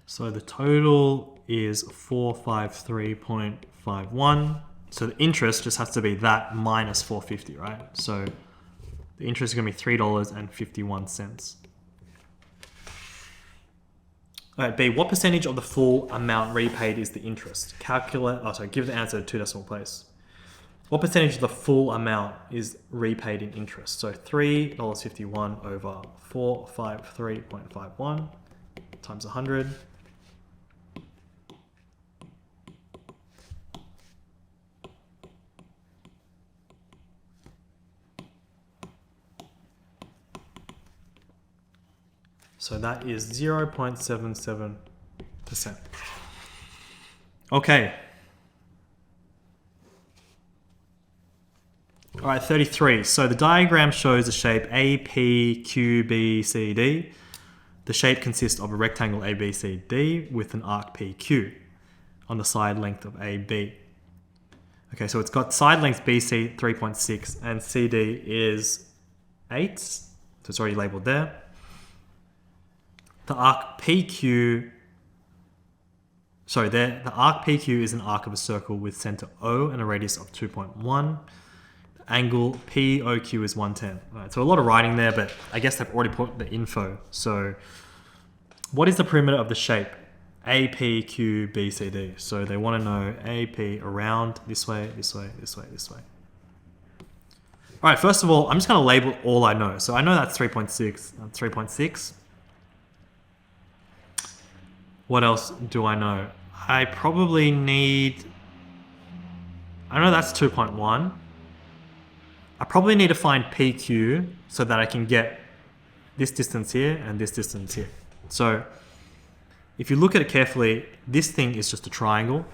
So the total is 453.51. So the interest just has to be that minus 450, right? So the interest is going to be $3.51. All right, B, what percentage of the full amount repaid is the interest? Give the answer to 2 decimal place. What percentage of the full amount is repaid in interest? So $3.51 over 453.51 times 100. So that is 0.77%. Okay. All right, 33. So the diagram shows the shape APQBCD. The shape consists of a rectangle ABCD with an arc PQ on the side length of AB. Okay, so it's got side length BC 3.6 and CD is 8. So it's already labeled there. The arc PQ, the arc PQ is an arc of a circle with center O and a radius of 2.1. The angle POQ is 110. All right, so a lot of writing there, but I guess they've already put the info. So what is the perimeter of the shape APQBCD? So they want to know AP around this way, this way, this way, this way. All right, first of all, I'm just going to label all I know. So I know that's 3.6. That's 3.6. What else do I know? I probably need... I know that's 2.1. I probably need to find PQ so that I can get this distance here and this distance here. So if you look at it carefully, this thing is just a triangle,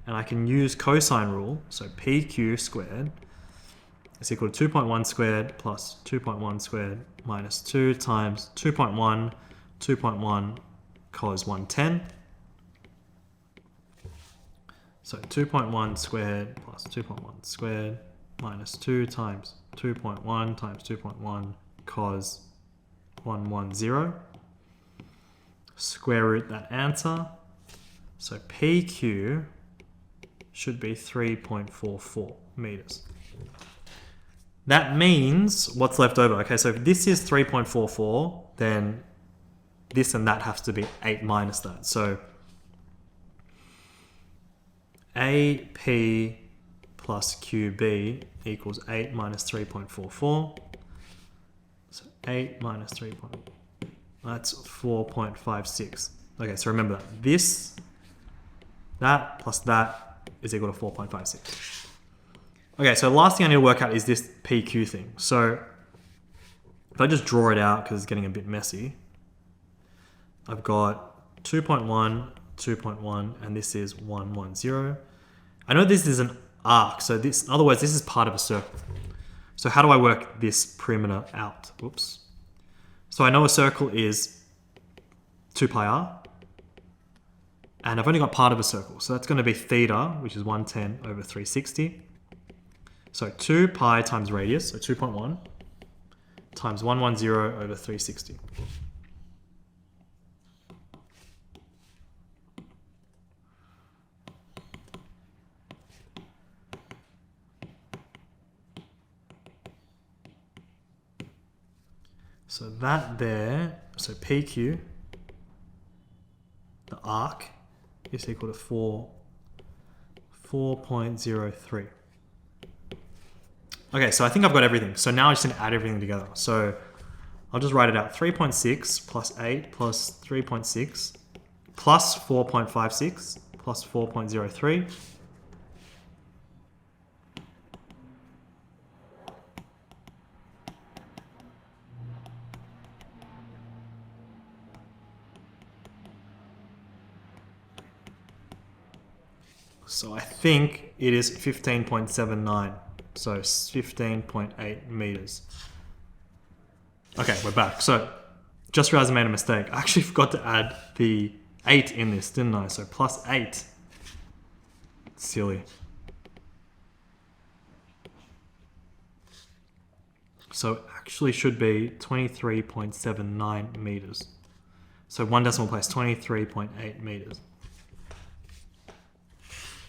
and I can use cosine rule. So PQ squared is equal to 2.1 squared plus 2.1 squared minus 2 times 2.1, 2.1 cos 110. So 2.1 squared plus 2.1 squared minus 2 times 2.1 times 2.1 cos 110. Square root that answer. So PQ should be 3.44 meters. That means what's left over. Okay, so if this is 3.44, then this and that has to be 8 minus that. So AP plus QB equals 8 minus 3.44. So 8 minus 3. That's 4.56. Okay, so remember that. That plus that is equal to 4.56. Okay, so the last thing I need to work out is this PQ thing. So if I just draw it out because it's getting a bit messy, I've got 2.1, 2.1, and this is 110. I know this is an arc, so this, in other words, this is part of a circle. So how do I work this perimeter out? Whoops. So I know a circle is 2 pi r. And I've only got part of a circle. So that's going to be theta, which is 110 over 360. So 2 pi times radius, so 2.1, times 110 over 360. So that there, so PQ, the arc, is equal to 4.03. Okay, so I think I've got everything. So now I just need to add everything together. So I'll just write it out. 3.6 plus 8 plus 3.6 plus 4.56 plus 4.03. So I think it is 15.79. So 15.8 meters. Okay, we're back. So just realized I made a mistake. I actually forgot to add the 8 in this, didn't I? So plus 8. Silly. So it actually should be 23.79 meters. So one decimal place, 23.8 meters.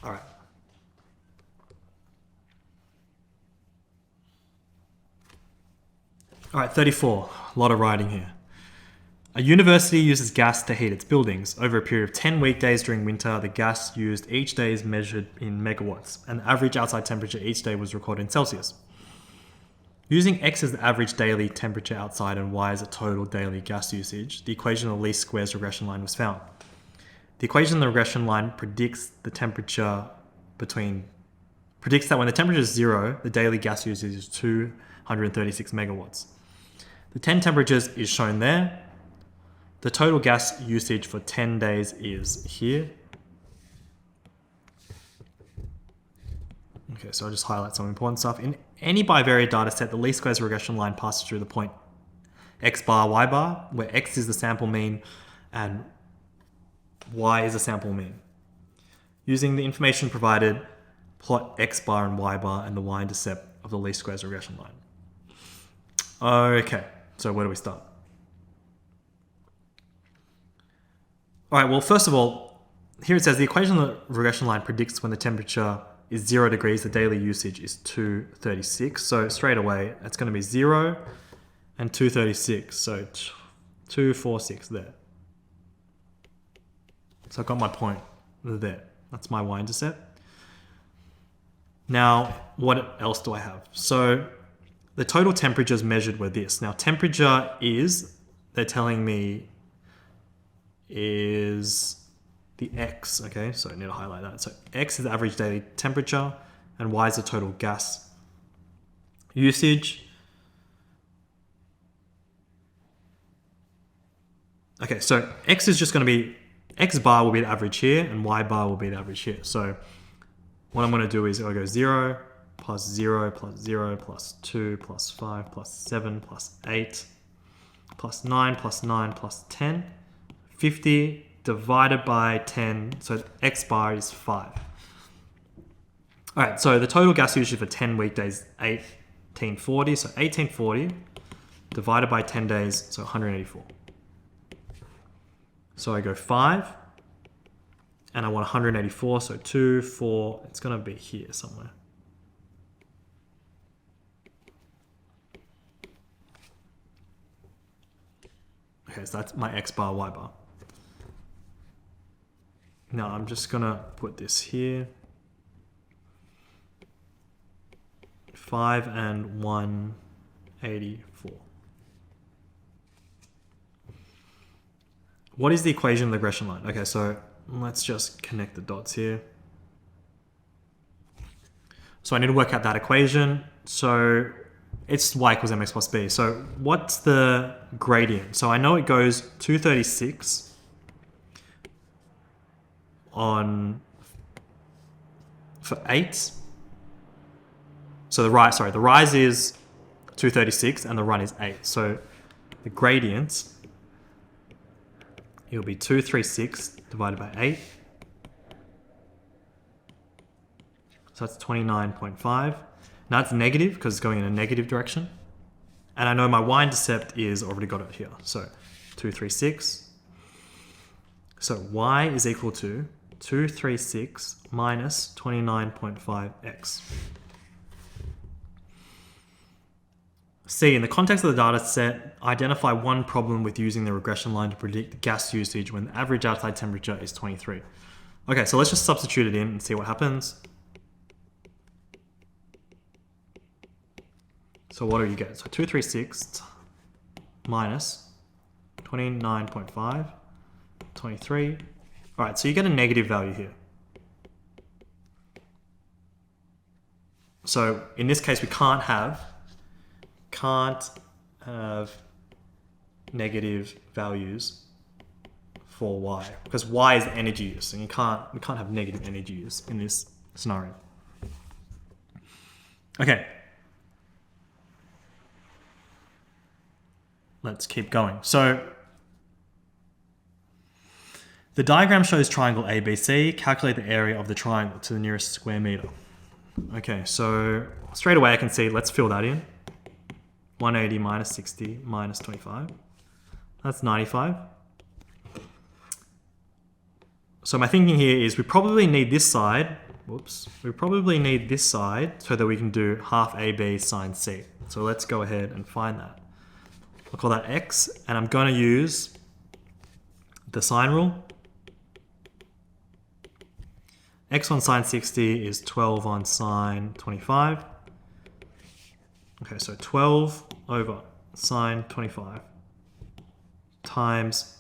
All right. All right, 34. A lot of writing here. A university uses gas to heat its buildings. Over a period of 10 weekdays during winter, the gas used each day is measured in megawatts, and the average outside temperature each day was recorded in Celsius. Using X as the average daily temperature outside and Y as the total daily gas usage, the equation of the least squares regression line was found. The equation of the regression line predicts the temperature predicts that when the temperature is 0, the daily gas usage is 236 megawatts. The 10 temperatures is shown there. The total gas usage for 10 days is here. Okay, so I'll just highlight some important stuff. In any bivariate data set, the least squares regression line passes through the point x bar, y bar, where x is the sample mean and y is the sample mean. Using the information provided, plot x bar and y bar and the y-intercept of the least squares regression line. Okay, so where do we start? All right, well, first of all, here it says the equation of the regression line predicts when the temperature is 0 degrees, the daily usage is 236. So straight away, it's going to be 0 and 236. So 246 there. So I've got my point there. That's my y-intercept. Now, what else do I have? So the total temperatures measured were this. Now, temperature is, they're telling me, is the X, okay? So I need to highlight that. So X is the average daily temperature and Y is the total gas usage. Okay, so X is just going to be, X bar will be the average here and Y bar will be the average here. So what I'm going to do is I'll go 0 plus 0 plus 0 plus 2 plus 5 plus 7 plus 8 plus 9 plus 9 plus 10. 50 divided by 10, so X bar is 5. All right, so the total gas usage for 10 weekdays, 1840. So 1840 divided by 10 days, so 184. So I go 5, and I want 184, so 2, 4, it's going to be here somewhere. Okay, so that's my X bar, Y bar. Now I'm just gonna put this here. 5 and 184. What is the equation of the regression line? Okay, so let's just connect the dots here. So I need to work out that equation. So it's y equals mx plus b. So what's the gradient? So I know it goes 236 on for 8. So the rise is 236 and the run is 8. So the gradient, it'll be 236 divided by 8 So that's 29.5. Now it's negative because it's going in a negative direction. And I know my y-intercept is already got it here. So 236. So y is equal to 236 minus 29.5x. C, in the context of the data set, identify one problem with using the regression line to predict gas usage when the average outside temperature is 23. Okay, so let's just substitute it in and see what happens. So what do you get? So 236 minus 29.5, 23. All right, so you get a negative value here. So in this case, we can't have negative values for y, because y is the energy use, and we can't have negative energy use in this scenario. Okay. Let's keep going. So the diagram shows triangle ABC. Calculate the area of the triangle to the nearest square meter. Okay, so straight away I can see, let's fill that in. 180 minus 60 minus 25. That's 95. So my thinking here is we probably need this side. Whoops. We probably need this side so that we can do half AB sine C. So let's go ahead and find that. I'll call that X, and I'm going to use the sine rule. X on sine 60 is 12 on sine 25. Okay, so 12 over sine 25 times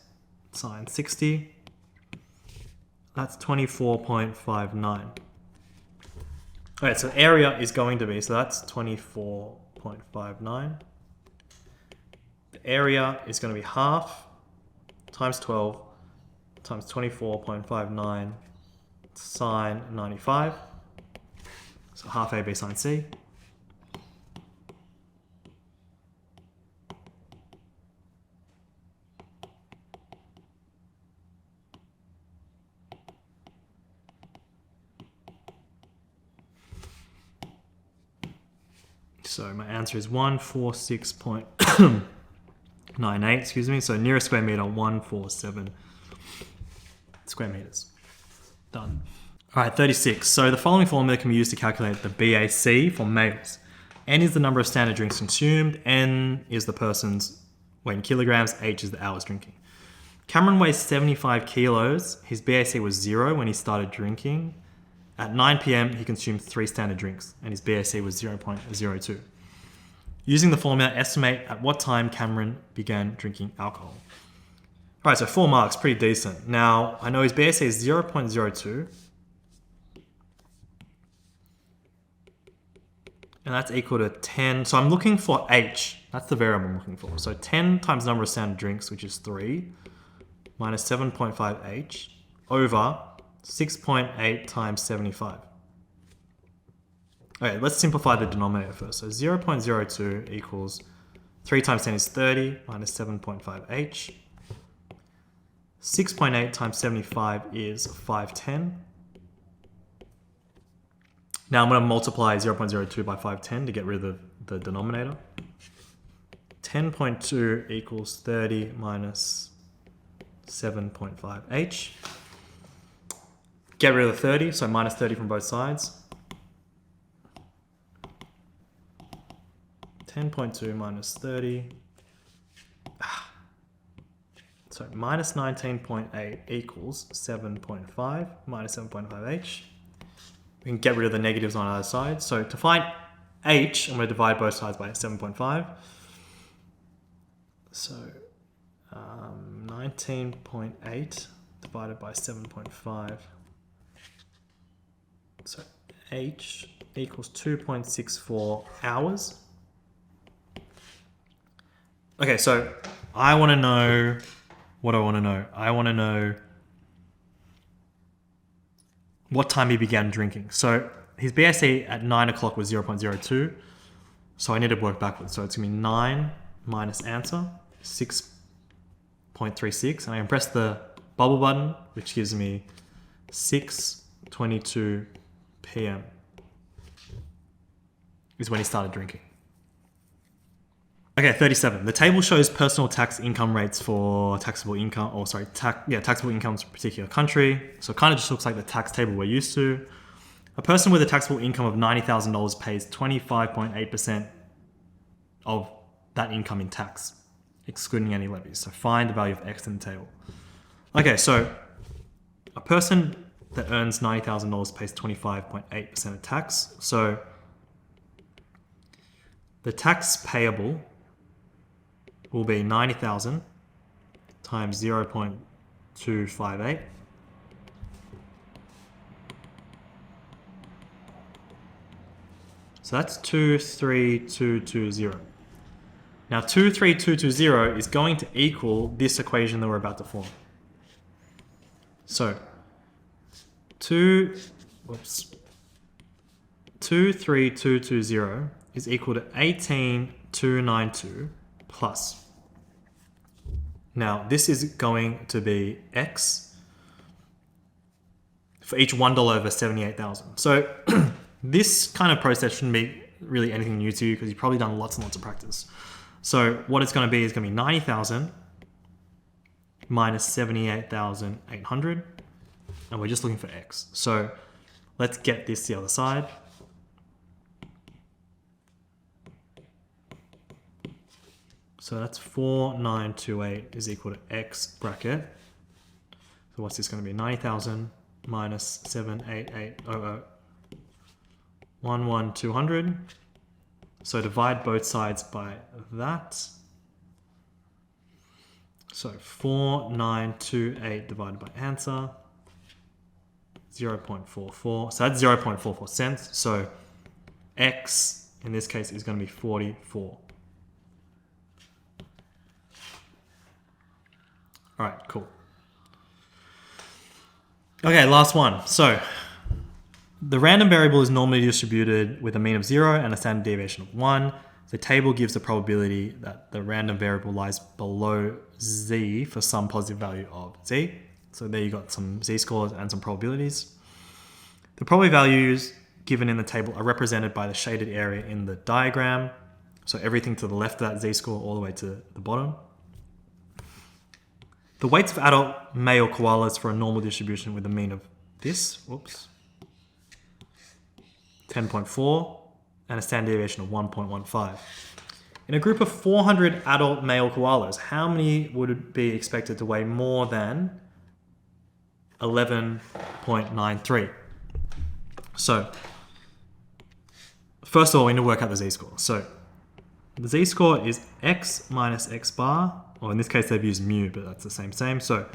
sine 60. That's 24.59. Okay, so area is going to be, so that's 24.59. The area is going to be half times 12 times 24.59 sine 95. So half AB sine C. So my answer is 146.98, excuse me. So nearest square meter, 147 square meters. Done. All right, 36. So the following formula can be used to calculate the BAC for males. N is the number of standard drinks consumed. N is the person's weight in kilograms. H is the hours drinking. Cameron weighs 75 kilos. His BAC was 0 when he started drinking. At 9 p.m., he consumed 3 standard drinks, and his BAC was 0.02. Using the formula, estimate at what time Cameron began drinking alcohol. All right, so 4 marks, pretty decent. Now, I know his BAC is 0.02, and that's equal to 10. So I'm looking for H. That's the variable I'm looking for. So 10 times number of standard drinks, which is 3, minus 7.5 H, over 6.8 times 75. Okay, let's simplify the denominator first. So 0.02 equals 3 times 10 is 30 minus 7.5 H. 6.8 times 75 is 510. Now I'm going to multiply 0.02 by 510 to get rid of the denominator. 10.2 equals 30 minus 7.5 H. Get rid of the 30, so minus 30 from both sides. 10.2 minus 30. So minus 19.8 equals 7.5 minus 7.5 H. We can get rid of the negatives on either side. So to find H, I'm going to divide both sides by 7.5. So 19.8 divided by 7.5. So H equals 2.64 hours. Okay, so I want to know what do I want to know. I want to know what time he began drinking. So his BAC at 9 o'clock was 0.02. So I need to work backwards. So it's going to be 9 minus answer, 6.36. And I can press the bubble button, which gives me 6:22 p.m. is when he started drinking. Okay, 37. The table shows personal tax income rates for taxable income, taxable incomes for a particular country. So it kind of just looks like the tax table we're used to. A person with a taxable income of $90,000 pays 25.8% of that income in tax, excluding any levies. So find the value of X in the table. Okay, so a person that earns $90,000 pays 25.8% of tax. So the tax payable will be 90,000 times 0.258. So that's 23220. Now 23220 is going to equal this equation that we're about to form. So 23220 is equal to 18292 plus. Now this is going to be X for each $1 over 78,000. So this kind of process shouldn't be really anything new to you because you've probably done lots and lots of practice. So what it's going to be is going to be 90,000 minus 78,800, and we're just looking for X. So let's get this the other side. So that's 4928 is equal to X bracket. So what's this going to be? 90,000 minus 78800. 11200. So divide both sides by that. So 4928 divided by answer, 0.44. So that's 0.44 cents. So X in this case is going to be 44. All right, cool. Okay, last one. So the random variable is normally distributed with a mean of 0 and a standard deviation of 1. The table gives the probability that the random variable lies below z for some positive value of z. So there you got some z-scores and some probabilities. The probability values given in the table are represented by the shaded area in the diagram. So everything to the left of that z-score all the way to the bottom. The weights of adult male koalas for a normal distribution with a mean of this, 10.4 and a standard deviation of 1.15. In a group of 400 adult male koalas, how many would be expected to weigh more than 11.93? So, first of all, we need to work out the z-score. So, the z-score is x minus x bar, or in this case they've used mu, but that's the same. So,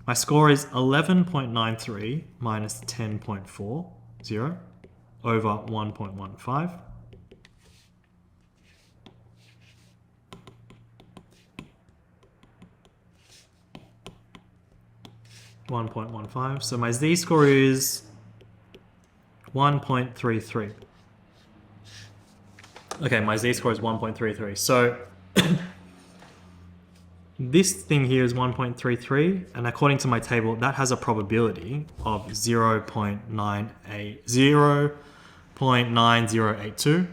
my score is 11.93 minus 10.40 over 1.15. So my z-score is 1.33. Okay, my z-score is 1.33. So this thing here is 1.33, and according to my table, that has a probability of 0.9082.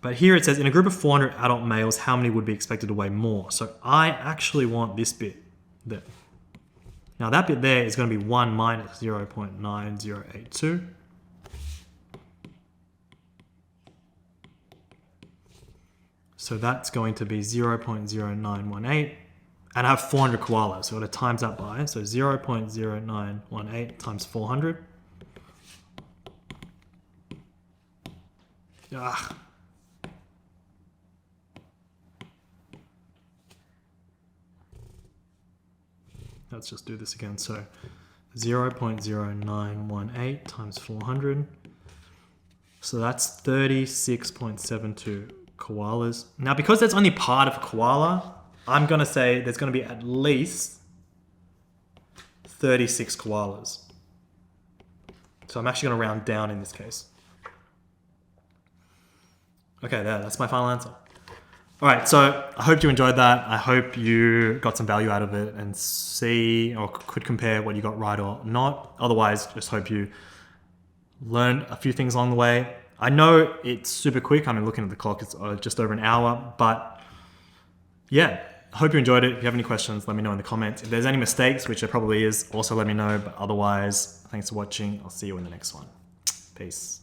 But here it says, in a group of 400 adult males, how many would be expected to weigh more? So I actually want this bit there. Now that bit there is going to be 1 minus 0.9082. So that's going to be 0.0918. And I have 400 koalas, so I'm going to times that by. So 0.0918 times 400. Let's just do this again. So 0.0918 times 400. So that's 36.72 koalas. Now, because that's only part of a koala, I'm going to say there's going to be at least 36 koalas. So I'm actually going to round down in this case. Okay, that's my final answer. All right, so I hope you enjoyed that. I hope you got some value out of it and see or could compare what you got right or not. Otherwise, just hope you learned a few things along the way. I know it's super quick. I mean, looking at the clock, it's just over an hour, but yeah, hope you enjoyed it. If you have any questions, let me know in the comments. If there's any mistakes, which there probably is, also let me know. But otherwise, thanks for watching. I'll see you in the next one. Peace.